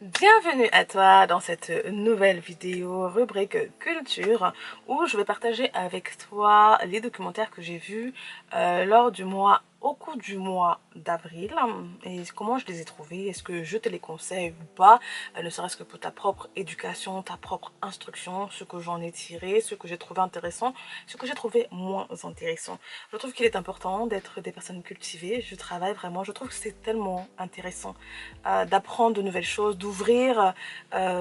Bienvenue à toi dans cette nouvelle vidéo rubrique culture où je vais partager avec toi les documentaires que j'ai vus au cours du mois d'avril et comment je les ai trouvés, est-ce que je te les conseille ou pas, ne serait-ce que pour ta propre éducation, ta propre instruction, ce que j'en ai tiré, ce que j'ai trouvé intéressant, ce que j'ai trouvé moins intéressant. Je trouve qu'il est important d'être des personnes cultivées, je travaille vraiment, je trouve que c'est tellement intéressant d'apprendre de nouvelles choses, d'ouvrir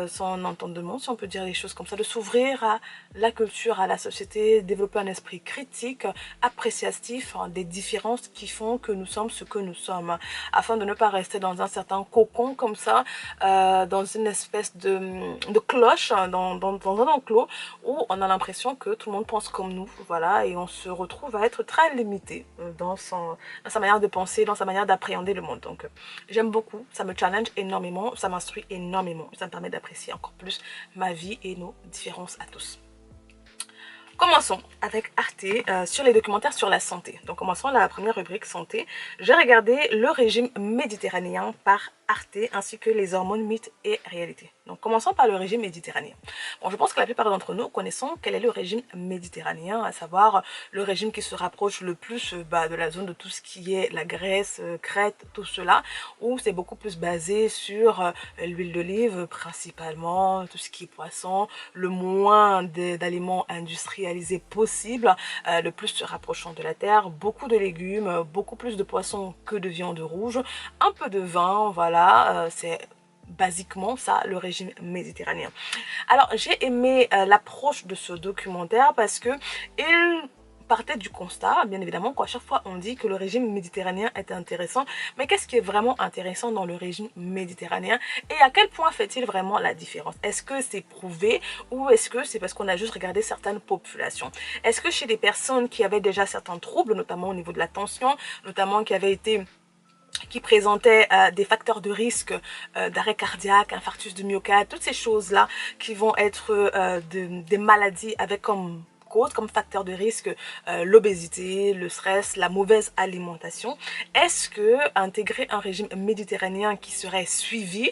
son entendement, si on peut dire les choses comme ça, de s'ouvrir à la culture, à la société, développer un esprit critique, appréciatif des différences qui font que nous sommes ce que nous sommes, afin de ne pas rester dans un certain cocon comme ça, dans une espèce de cloche, dans un enclos, où on a l'impression que tout le monde pense comme nous, voilà, et on se retrouve à être très limité dans sa manière de penser, dans sa manière d'appréhender le monde. Donc, j'aime beaucoup, ça me challenge énormément, ça m'instruit énormément, ça me permet d'apprécier encore plus ma vie et nos différences à tous. Commençons avec Arte sur les documentaires sur la santé. Donc commençons la première rubrique santé. J'ai regardé le régime méditerranéen par Arte ainsi que les hormones, mythes et réalités. Donc commençons par le régime méditerranéen. Bon, je pense que la plupart d'entre nous connaissons quel est le régime méditerranéen, à savoir le régime qui se rapproche le plus de la zone de tout ce qui est la Grèce, Crète, tout cela, où c'est beaucoup plus basé sur l'huile d'olive principalement, tout ce qui est poisson, le moins d'aliments industrialisés possible, le plus se rapprochant de la terre, beaucoup de légumes, beaucoup plus de poissons que de viande rouge, un peu de vin, voilà, c'est basiquement ça le régime méditerranéen. Alors j'ai aimé l'approche de ce documentaire parce que il partait du constat, bien évidemment, qu'à chaque fois on dit que le régime méditerranéen est intéressant, mais qu'est-ce qui est vraiment intéressant dans le régime méditerranéen et à quel point fait-il vraiment la différence? Est-ce que c'est prouvé ou est-ce que c'est parce qu'on a juste regardé certaines populations? Est-ce que chez des personnes qui avaient déjà certains troubles, notamment au niveau de la tension, notamment qui présentaient des facteurs de risque d'arrêt cardiaque, infarctus de myocarde, toutes ces choses-là qui vont être des maladies avec comme cause, comme facteur de risque, l'obésité, le stress, la mauvaise alimentation. Est-ce que intégrer un régime méditerranéen qui serait suivi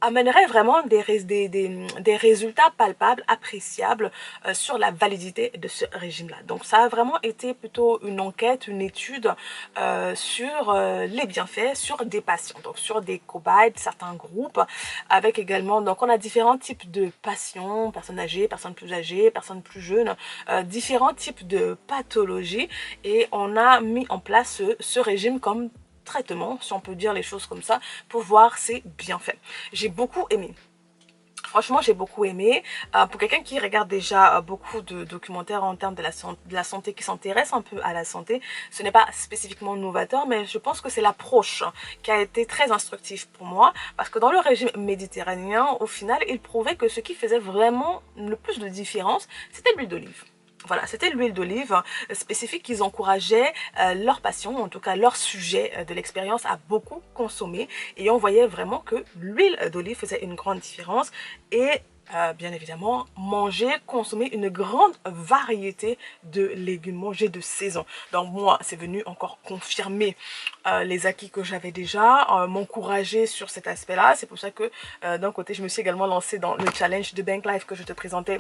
amènerait vraiment des résultats palpables, appréciables sur la validité de ce régime-là. Donc ça a vraiment été plutôt une enquête, une étude sur les bienfaits, sur des patients, donc sur des cobayes, certains groupes, avec également, donc on a différents types de patients, personnes âgées, personnes plus jeunes, différents types de pathologies, et on a mis en place ce régime comme traitement, si on peut dire les choses comme ça, pour voir ses bienfaits. J'ai beaucoup aimé. Franchement, j'ai beaucoup aimé. Pour quelqu'un qui regarde déjà beaucoup de documentaires en termes de la santé, qui s'intéresse un peu à la santé, ce n'est pas spécifiquement novateur, mais je pense que c'est l'approche qui a été très instructive pour moi, parce que dans le régime méditerranéen, au final, il prouvait que ce qui faisait vraiment le plus de différence, c'était l'huile d'olive. Voilà, c'était l'huile d'olive spécifique qu'ils encourageaient leurs patients, en tout cas leurs sujets de l'expérience à beaucoup consommer. Et on voyait vraiment que l'huile d'olive faisait une grande différence. Et bien évidemment, consommer une grande variété de légumes, manger de saison. Donc moi, c'est venu encore confirmer les acquis que j'avais déjà, m'encourager sur cet aspect-là. C'est pour ça que d'un côté, je me suis également lancée dans le challenge de Bank Life que je te présentais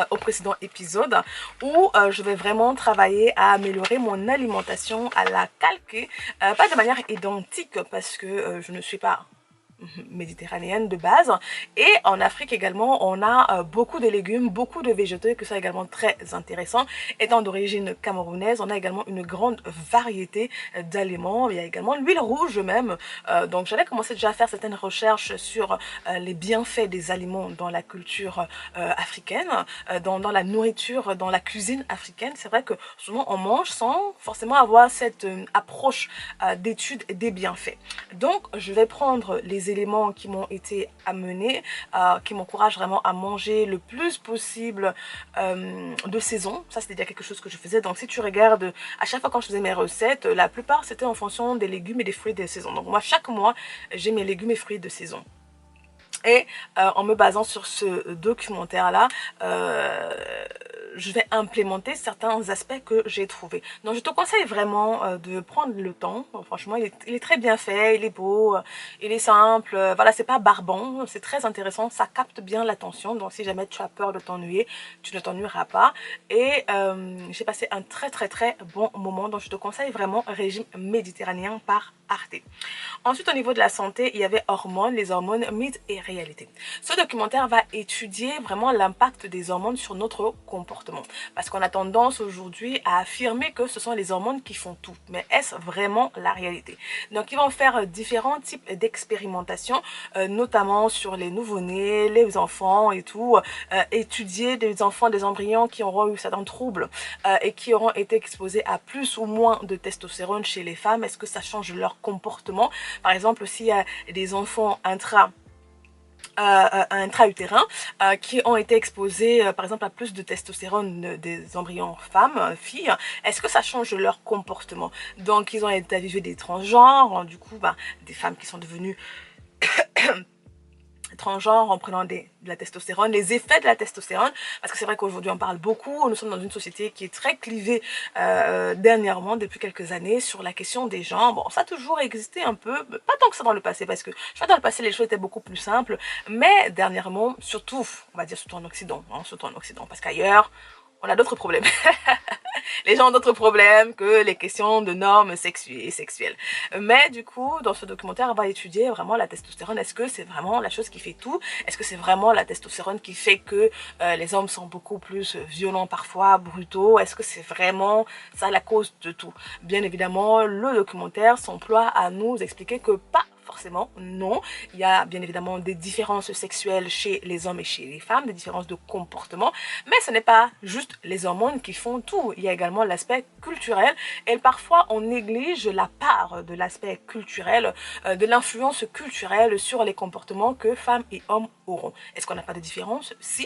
au précédent épisode, où je vais vraiment travailler à améliorer mon alimentation, à la calquer, pas de manière identique parce que je ne suis pas méditerranéenne de base, et en Afrique également on a beaucoup de légumes, beaucoup de végétaux, que ça également très intéressant. Étant d'origine camerounaise, on a également une grande variété d'aliments. Il y a également l'huile rouge même, donc j'avais commencé déjà à faire certaines recherches sur les bienfaits des aliments dans la culture africaine, dans la nourriture, dans la cuisine africaine. C'est vrai que souvent on mange sans forcément avoir cette approche d'étude des bienfaits. Donc je vais prendre les éléments qui m'ont été amenés, qui m'encouragent vraiment à manger le plus possible de saison. Ça, c'était déjà quelque chose que je faisais. Donc si tu regardes, à chaque fois quand je faisais mes recettes, la plupart c'était en fonction des légumes et des fruits de saison. Donc moi, chaque mois, j'ai mes légumes et fruits de saison. Et en me basant sur ce documentaire-là, je vais implémenter certains aspects que j'ai trouvés. Donc je te conseille vraiment de prendre le temps. Franchement, il est très bien fait, il est beau, il est simple. Voilà, c'est pas barbant, c'est très intéressant, ça capte bien l'attention. Donc si jamais tu as peur de t'ennuyer, tu ne t'ennuieras pas. Et j'ai passé un très bon moment. Donc je te conseille vraiment Régime méditerranéen par Arte. Ensuite, au niveau de la santé, il y avait hormones, les hormones, mythes et réalité. Ce documentaire va étudier vraiment l'impact des hormones sur notre comportement. Parce qu'on a tendance aujourd'hui à affirmer que ce sont les hormones qui font tout. Mais est-ce vraiment la réalité? Donc, ils vont faire différents types d'expérimentations, notamment sur les nouveau-nés, les enfants et tout. Étudier des enfants, des embryons qui auront eu certains troubles et qui auront été exposés à plus ou moins de testostérone chez les femmes. Est-ce que ça change leur comportement? Par exemple, s'il y a des enfants intra-utérins qui ont été exposés par exemple à plus de testostérone des embryons femmes, filles, est-ce que ça change leur comportement? Donc ils ont été vivre des transgenres, du coup des femmes qui sont devenues transgenres en prenant de la testostérone, les effets de la testostérone, parce que c'est vrai qu'aujourd'hui on parle beaucoup, nous sommes dans une société qui est très clivée dernièrement, depuis quelques années, sur la question des genres. Bon, ça a toujours existé un peu, pas tant que ça dans le passé, parce que je crois que dans le passé les choses étaient beaucoup plus simples, mais dernièrement, surtout, on va dire surtout en Occident, parce qu'ailleurs, on a d'autres problèmes. Les gens ont d'autres problèmes que les questions de normes sexuelles. Mais du coup, dans ce documentaire, on va étudier vraiment la testostérone. Est-ce que c'est vraiment la chose qui fait tout? Est-ce que c'est vraiment la testostérone qui fait que les hommes sont beaucoup plus violents parfois, brutaux? Est-ce que c'est vraiment ça la cause de tout? Bien évidemment, le documentaire s'emploie à nous expliquer que pas forcément, non. Il y a bien évidemment des différences sexuelles chez les hommes et chez les femmes, des différences de comportement, mais ce n'est pas juste les hormones qui font tout. Il y a également l'aspect culturel et parfois on néglige la part de l'aspect culturel, de l'influence culturelle sur les comportements que femmes et hommes auront. Est-ce qu'on n'a pas de différence? Si.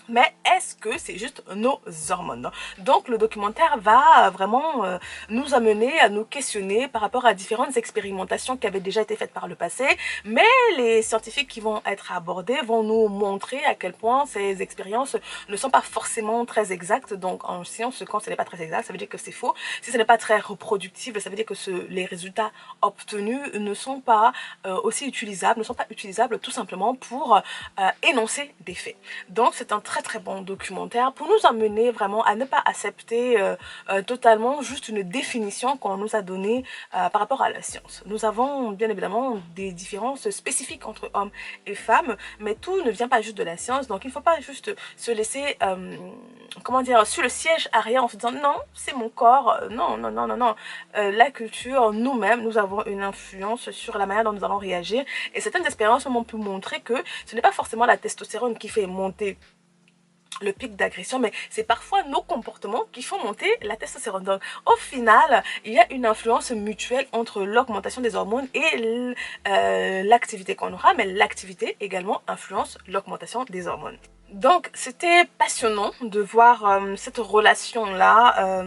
Mais est-ce que c'est juste nos hormones? Donc le documentaire va vraiment nous amener à nous questionner par rapport à différentes expérimentations qui avaient déjà été faites par le passé, mais les scientifiques qui vont être abordés vont nous montrer à quel point ces expériences ne sont pas forcément très exactes. Donc en science, quand ce n'est pas très exact, ça veut dire que c'est faux. Si ce n'est pas très reproductible, ça veut dire que les résultats obtenus ne sont pas aussi utilisables, ne sont pas utilisables tout simplement pour énoncer des faits. Donc c'est un très bon documentaire pour nous amener vraiment à ne pas accepter totalement juste une définition qu'on nous a donnée par rapport à la science. Nous avons bien évidemment des différences spécifiques entre hommes et femmes, mais tout ne vient pas juste de la science, donc il ne faut pas juste se laisser, comment dire, sur le siège arrière en se disant non, c'est mon corps, non. La culture, nous-mêmes, nous avons une influence sur la manière dont nous allons réagir, et certaines expériences m'ont pu montrer que ce n'est pas forcément la testostérone qui fait monter le pic d'agression, mais c'est parfois nos comportements qui font monter la testostérone. Donc au final, il y a une influence mutuelle entre l'augmentation des hormones et l'activité qu'on aura, mais l'activité également influence l'augmentation des hormones. Donc c'était passionnant de voir cette relation-là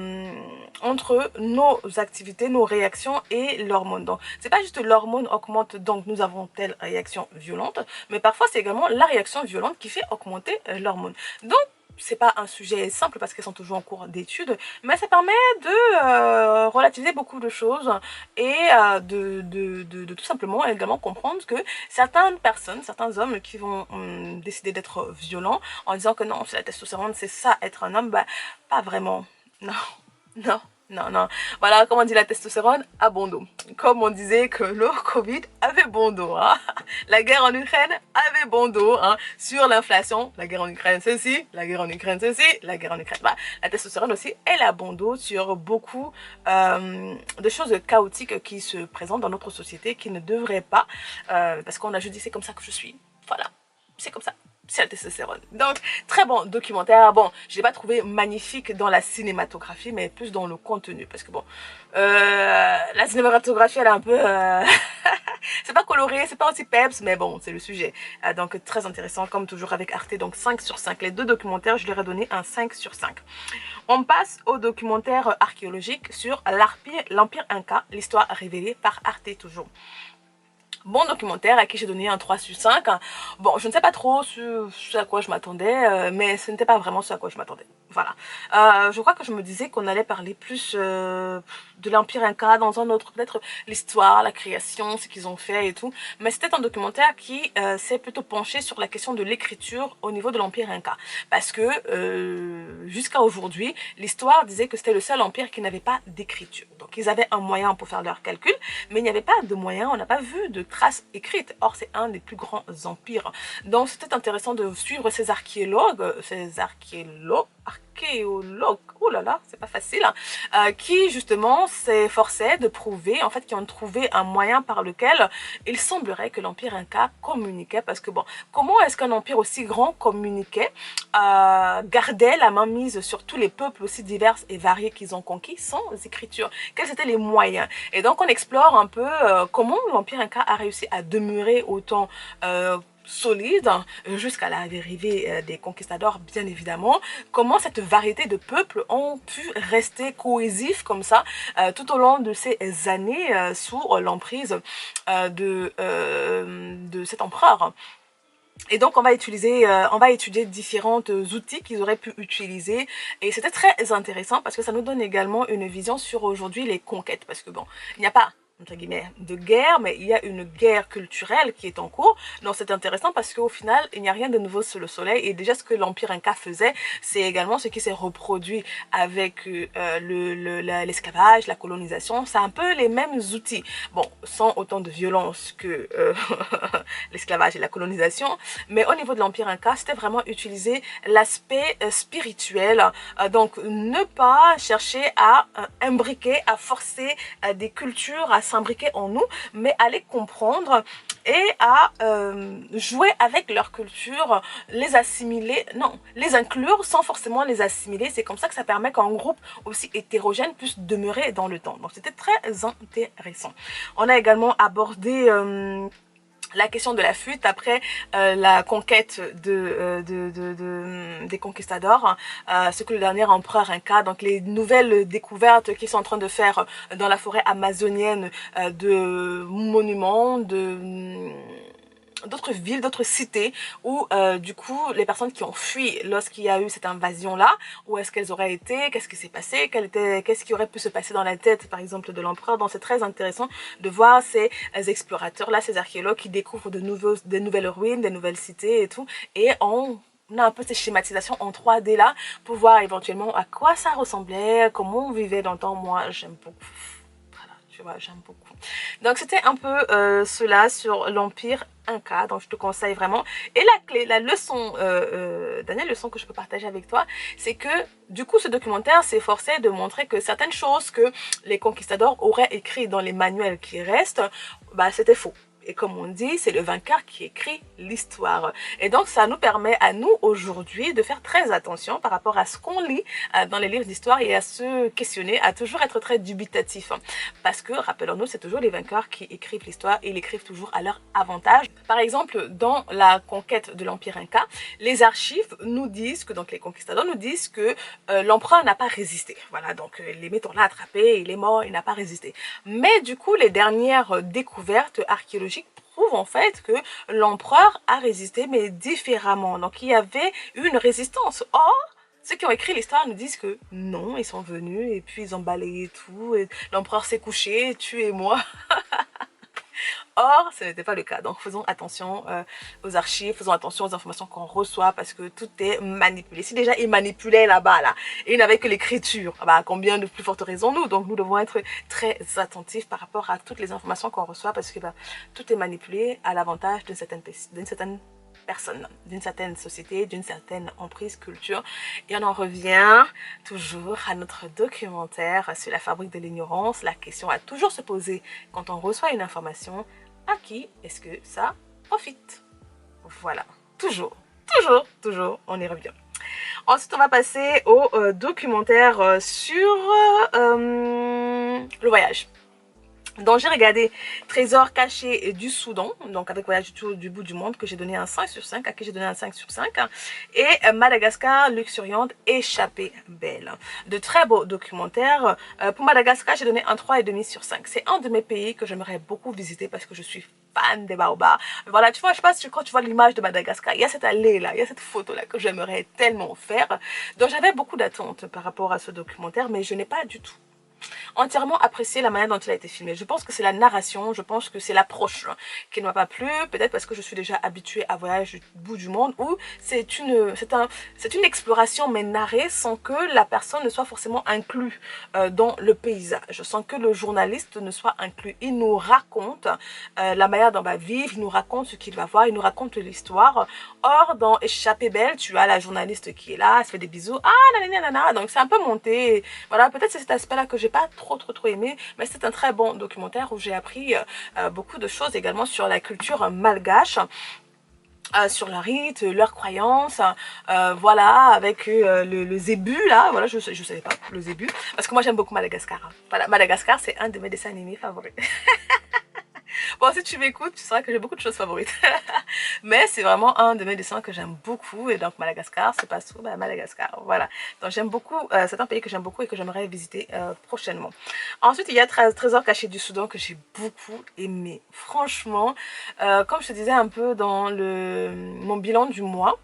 entre nos activités, nos réactions et l'hormone. Donc c'est pas juste l'hormone augmente, donc nous avons telle réaction violente, mais parfois c'est également la réaction violente qui fait augmenter l'hormone. Donc c'est pas un sujet simple parce qu'elles sont toujours en cours d'études, mais ça permet de relativiser beaucoup de choses et de tout simplement également comprendre que certaines personnes, certains hommes qui vont décider d'être violents en disant que non, c'est la testostérone, c'est ça être un homme, bah pas vraiment, non. Voilà, comme on dit la testostérone a bon dos. Comme on disait que le Covid avait bon dos. Hein. La guerre en Ukraine avait bon dos. Hein. Sur l'inflation, la guerre en Ukraine ceci, la guerre en Ukraine ceci, la guerre en Ukraine. Bah, la testostérone aussi, elle a bon dos sur beaucoup de choses chaotiques qui se présentent dans notre société qui ne devraient pas. Parce qu'on a juste dit c'est comme ça que je suis. Voilà, c'est comme ça. C'est la testostérone. Donc, très bon documentaire. Bon, je l'ai pas trouvé magnifique dans la cinématographie, mais plus dans le contenu. Parce que bon, la cinématographie, elle est un peu... c'est pas coloré, c'est pas aussi peps, mais bon, c'est le sujet. Donc, très intéressant, comme toujours avec Arte. Donc, 5 sur 5. Les deux documentaires, je leur ai donné un 5 sur 5. On passe au documentaire archéologique sur l'Empire Inca, l'histoire révélée par Arte toujours. Bon documentaire à qui j'ai donné un 3 sur 5. Bon, je ne sais pas trop ce à quoi je m'attendais, mais ce n'était pas vraiment ce à quoi je m'attendais. Voilà. Je crois que je me disais qu'on allait parler plus de l'Empire Inca dans un autre, peut-être l'histoire, la création, ce qu'ils ont fait et tout. Mais c'était un documentaire qui s'est plutôt penché sur la question de l'écriture au niveau de l'Empire Inca. Parce que jusqu'à aujourd'hui, l'histoire disait que c'était le seul empire qui n'avait pas d'écriture. Donc ils avaient un moyen pour faire leurs calculs, mais il n'y avait pas de moyen, on n'a pas vu de traces écrites. Or, c'est un des plus grands empires. Donc, c'était intéressant de suivre archéologues, oh là là, c'est pas facile, hein, qui justement s'efforçaient de prouver, en fait, qui ont trouvé un moyen par lequel il semblerait que l'Empire Inca communiquait, parce que bon, comment est-ce qu'un empire aussi grand communiquait, gardait la main mise sur tous les peuples aussi divers et variés qu'ils ont conquis sans écriture? Quels étaient les moyens? Et donc, on explore un peu comment l'Empire Inca a réussi à demeurer autant solide jusqu'à l'arrivée des conquistadors, bien évidemment. Comment cette variété de peuples ont pu rester cohésifs comme ça tout au long de ces années sous l'emprise de cet empereur. Et donc on va étudier différents outils qu'ils auraient pu utiliser, et c'était très intéressant parce que ça nous donne également une vision sur aujourd'hui les conquêtes, parce que bon, il n'y a pas entre guillemets de guerre, mais il y a une guerre culturelle qui est en cours. Donc c'est intéressant parce qu'au final il n'y a rien de nouveau sous le soleil, et déjà ce que l'Empire Inca faisait, c'est également ce qui s'est reproduit avec l'esclavage, la colonisation. C'est un peu les mêmes outils, bon, sans autant de violence que l'esclavage et la colonisation, mais au niveau de l'Empire Inca, c'était vraiment utiliser l'aspect spirituel, donc ne pas chercher à imbriquer, à forcer des cultures à s'imbriquer en nous, mais à les comprendre et à jouer avec leur culture, les assimiler, non, les inclure sans forcément les assimiler. C'est comme ça que ça permet qu'un groupe aussi hétérogène puisse demeurer dans le temps. Donc c'était très intéressant. On a également abordé la question de la fuite après la conquête des conquistadors, ce que le dernier empereur Inca, donc les nouvelles découvertes qu'ils sont en train de faire dans la forêt amazonienne de monuments, d'autres villes, d'autres cités, où du coup les personnes qui ont fui lorsqu'il y a eu cette invasion là, où est-ce qu'elles auraient été, qu'est-ce qui s'est passé, qu'est-ce qui aurait pu se passer dans la tête par exemple de l'empereur. Donc c'est très intéressant de voir ces explorateurs là, ces archéologues qui découvrent de nouvelles ruines, des nouvelles cités et tout, et on a un peu ces schématisations en 3D là pour voir éventuellement à quoi ça ressemblait, comment on vivait dans le temps. Moi j'aime beaucoup, voilà, tu vois, j'aime beaucoup. Donc c'était un peu cela sur l'Empire Inca, donc je te conseille vraiment. Et la clé, la leçon, dernière leçon que je peux partager avec toi, c'est que du coup ce documentaire s'efforçait de montrer que certaines choses que les conquistadors auraient écrites dans les manuels qui restent, bah c'était faux. Et comme on dit, c'est le vainqueur qui écrit l'histoire. Et donc, ça nous permet à nous, aujourd'hui, de faire très attention par rapport à ce qu'on lit dans les livres d'histoire et à se questionner, à toujours être très dubitatif. Parce que, rappelons-nous, c'est toujours les vainqueurs qui écrivent l'histoire et l'écrivent toujours à leur avantage. Par exemple, dans la conquête de l'Empire Inca, les archives nous disent que, donc les conquistadors nous disent que l'empereur n'a pas résisté. Voilà, donc les mettons là attrapé, il est mort, il n'a pas résisté. Mais du coup, les dernières découvertes archéologiques prouve en fait que l'empereur a résisté, mais différemment. Donc il y avait une résistance. Or, ceux qui ont écrit l'histoire nous disent que non, ils sont venus et puis ils ont balayé tout, et l'empereur s'est couché, tuez-moi. Or, ce n'était pas le cas. Donc, faisons attention aux archives, faisons attention aux informations qu'on reçoit, parce que tout est manipulé. Si déjà ils manipulaient là-bas, là, et ils n'avaient que l'écriture, bah, combien de plus fortes raisons nous? Donc, nous devons être très attentifs par rapport à toutes les informations qu'on reçoit, parce que bah, tout est manipulé à l'avantage d'une certaine personne, d'une certaine société, d'une certaine emprise, culture. Et on en revient toujours à notre documentaire sur la fabrique de l'ignorance. La question à toujours se poser quand on reçoit une information: à qui est-ce que ça profite? Voilà, toujours, on y revient. Ensuite, on va passer au documentaire sur le voyage. Donc j'ai regardé Trésor caché du Soudan, donc avec Voyage du bout du monde, que j'ai donné un 5 sur 5, à qui j'ai donné un 5 sur 5. Et Madagascar, luxuriante, échappée belle. De très beaux documentaires. Pour Madagascar, j'ai donné un 3,5 sur 5. C'est un de mes pays que j'aimerais beaucoup visiter parce que je suis fan des baobabs. Voilà, tu vois, je sais pas si quand tu vois l'image de Madagascar, il y a cette allée là, il y a cette photo là que j'aimerais tellement faire. Donc j'avais beaucoup d'attentes par rapport à ce documentaire, mais je n'ai pas du tout entièrement apprécié la manière dont il a été filmé. Je pense que c'est la narration, je pense que c'est l'approche qui ne m'a pas plu, peut-être parce que je suis déjà habituée à Voyage du bout du monde, où c'est une exploration mais narrée sans que la personne ne soit forcément inclue dans le paysage, sans que le journaliste ne soit inclus. Il nous raconte la manière dont on va vivre, il nous raconte ce qu'il va voir, il nous raconte l'histoire. Or, dans Échappée belle, tu as la journaliste qui est là, elle se fait des bisous, ah nanana, donc c'est un peu monté. Voilà, peut-être c'est cet aspect-là que j'ai pas trop aimé, mais c'est un très bon documentaire où j'ai appris beaucoup de choses également sur la culture malgache. Sur leur rite, leurs croyances, voilà, avec le zébu là, voilà, je savais pas, le zébu, parce que moi j'aime beaucoup Madagascar, hein. Voilà, Madagascar c'est un de mes dessins animés favoris. Bon, si tu m'écoutes, tu sauras que j'ai beaucoup de choses favorites. Mais c'est vraiment un de mes dessins que j'aime beaucoup. Et donc Madagascar, c'est pas tout, bah, Madagascar. Voilà. Donc j'aime beaucoup, c'est un pays que j'aime beaucoup et que j'aimerais visiter prochainement. Ensuite, il y a Trésor caché du Soudan que j'ai beaucoup aimé. Franchement, comme je te disais un peu dans mon bilan du mois,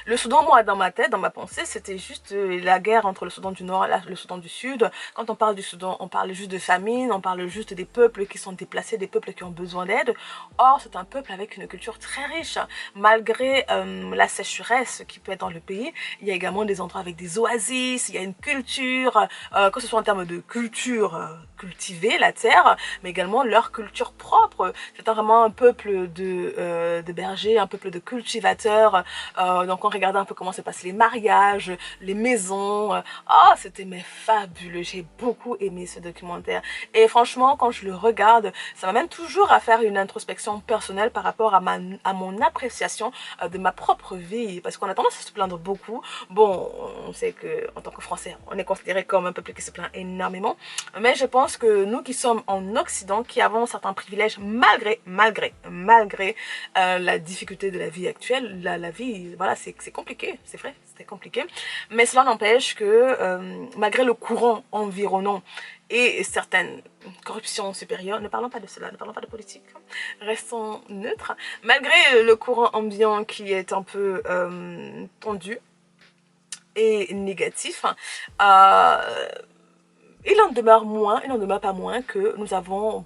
le Soudan, moi, dans ma tête, dans ma pensée, c'était juste la guerre entre le Soudan du Nord et le Soudan du Sud. Quand on parle du Soudan, on parle juste de famine, on parle juste des peuples qui sont déplacés, des peuples qui ont besoin d'aide. Or, c'est un peuple avec une culture très riche. Malgré la sécheresse qui peut être dans le pays, il y a également des endroits avec des oasis, il y a une culture, que ce soit en termes de culture cultivée, la terre, mais également leur culture propre. C'est vraiment un peuple de bergers, un peuple de cultivateurs. Donc on regardait un peu comment se passent les mariages, les maisons. Oh, c'était mais fabuleux. J'ai beaucoup aimé ce documentaire. Et franchement, quand je le regarde, ça m'amène toujours à faire une introspection personnelle par rapport à mon appréciation de ma propre vie. Parce qu'on a tendance à se plaindre beaucoup. Bon, on sait que en tant que Français, on est considéré comme un peuple qui se plaint énormément. Mais je pense que nous qui sommes en Occident, qui avons certains privilèges malgré la difficulté de la vie actuelle, la vie, voilà, c'est compliqué, c'est vrai, c'était compliqué. Mais cela n'empêche que malgré le courant environnant et certaines corruptions supérieures, ne parlons pas de cela, ne parlons pas de politique, restons neutres, malgré le courant ambiant qui est un peu tendu et négatif, il n'en demeure pas moins que nous avons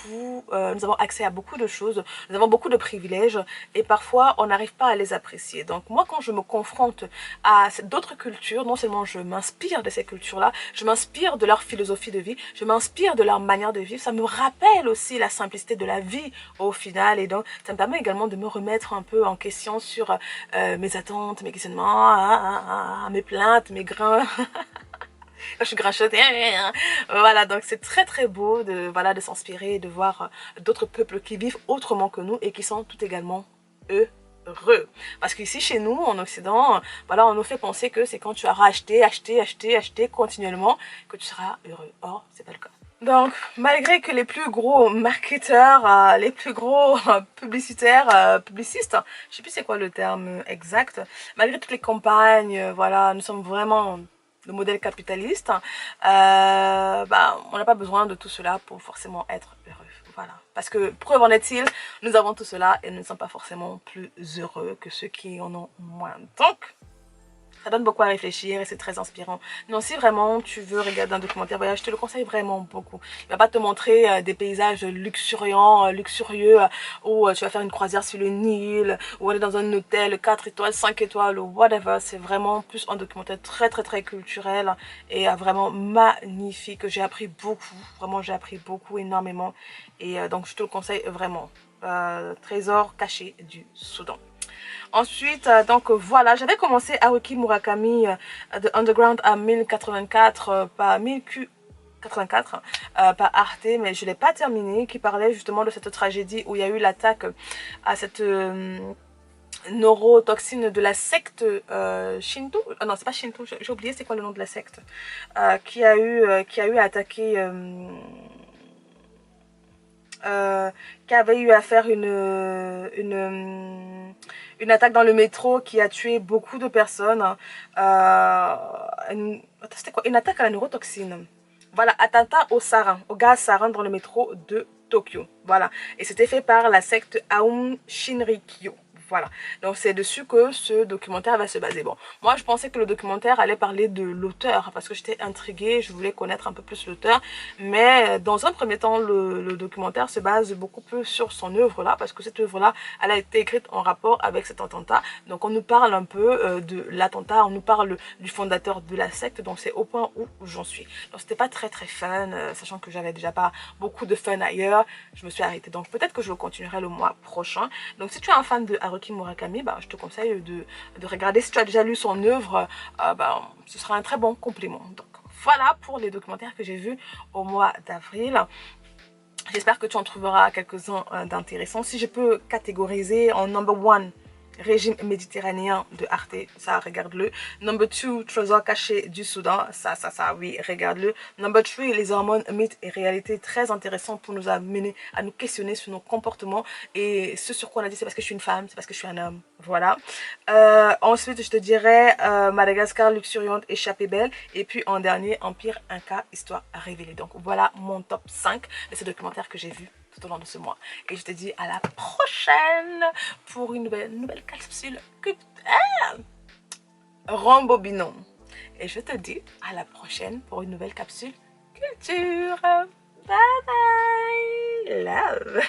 nous avons accès à beaucoup de choses, nous avons beaucoup de privilèges et parfois on n'arrive pas à les apprécier. Donc moi quand je me confronte à d'autres cultures, non seulement je m'inspire de ces cultures-là, je m'inspire de leur philosophie de vie, je m'inspire de leur manière de vivre, ça me rappelle aussi la simplicité de la vie au final et donc ça me permet également de me remettre un peu en question sur mes attentes, mes questionnements, mes plaintes, mes grains. Je suis grinchette. Voilà, donc c'est très beau de s'inspirer, de voir d'autres peuples qui vivent autrement que nous et qui sont tout également heureux. Parce qu'ici chez nous, en Occident, voilà, on nous fait penser que c'est quand tu auras acheté continuellement que tu seras heureux. Or, c'est pas le cas. Donc, malgré que les plus gros marketeurs, les plus gros publicitaires, publicistes, je sais plus c'est quoi le terme exact, malgré toutes les campagnes, voilà, nous sommes vraiment le modèle capitaliste, on n'a pas besoin de tout cela pour forcément être heureux. Voilà. Parce que, preuve en est-il, nous avons tout cela et nous ne sommes pas forcément plus heureux que ceux qui en ont moins. Donc, ça donne beaucoup à réfléchir et c'est très inspirant. Non, si vraiment tu veux regarder un documentaire voyage, je te le conseille vraiment beaucoup. Il va pas te montrer des paysages luxuriants, luxurieux, où tu vas faire une croisière sur le Nil, ou aller dans un hôtel 4 étoiles, 5 étoiles, ou whatever. C'est vraiment plus un documentaire très culturel et vraiment magnifique. J'ai appris beaucoup, vraiment j'ai appris beaucoup, énormément. Et donc je te le conseille vraiment. Trésor caché du Soudan. Ensuite, donc voilà, j'avais commencé Haruki Murakami de Underground à 1084 par 1000Q84 par Arte, mais je ne l'ai pas terminé, qui parlait justement de cette tragédie où il y a eu l'attaque à cette neurotoxine de la secte Shinto. Non, c'est pas Shinto, j'ai oublié c'est quoi le nom de la secte, qui a eu attaqué qui avait eu à faire une attaque dans le métro qui a tué beaucoup de personnes. C'était quoi? Une attaque à la neurotoxine. Voilà, attentat au sarin, au gaz sarin dans le métro de Tokyo. Voilà, et c'était fait par la secte Aum Shinrikyo. Voilà, donc c'est dessus que ce documentaire va se baser. Bon, moi je pensais que le documentaire allait parler de l'auteur parce que j'étais intriguée, je voulais connaître un peu plus l'auteur. Mais dans un premier temps, le documentaire se base beaucoup plus sur son œuvre là parce que cette œuvre là, elle a été écrite en rapport avec cet attentat. Donc on nous parle un peu de l'attentat, on nous parle du fondateur de la secte, donc c'est au point où j'en suis. Donc c'était pas très fun, sachant que j'avais déjà pas beaucoup de fun ailleurs, je me suis arrêtée. Donc peut-être que je le continuerai le mois prochain. Donc si tu es un fan de Haruki Murakami, bah, je te conseille de regarder. Si tu as déjà lu son œuvre, bah, ce sera un très bon compliment. Donc voilà pour les documentaires que j'ai vus au mois d'avril. J'espère que tu en trouveras quelques-uns d'intéressants. Si je peux catégoriser en number one, Régime méditerranéen de Arte, ça regarde-le. Number 2, Trésor caché du Soudan, ça oui, regarde-le. Number 3, les hormones, mythes et réalités, très intéressant pour nous amener à nous questionner sur nos comportements et ce sur quoi on a dit c'est parce que je suis une femme, c'est parce que je suis un homme, voilà. Ensuite, je te dirais Madagascar, luxuriante, échappée belle, et puis en dernier, Empire Inca, histoire révélée. Donc voilà mon top 5 de ces documentaires que j'ai vus tout au long de ce mois. Et je te dis à la prochaine pour une nouvelle capsule rembobinons. Et je te dis à la prochaine pour une nouvelle capsule culture. Bye bye. Love.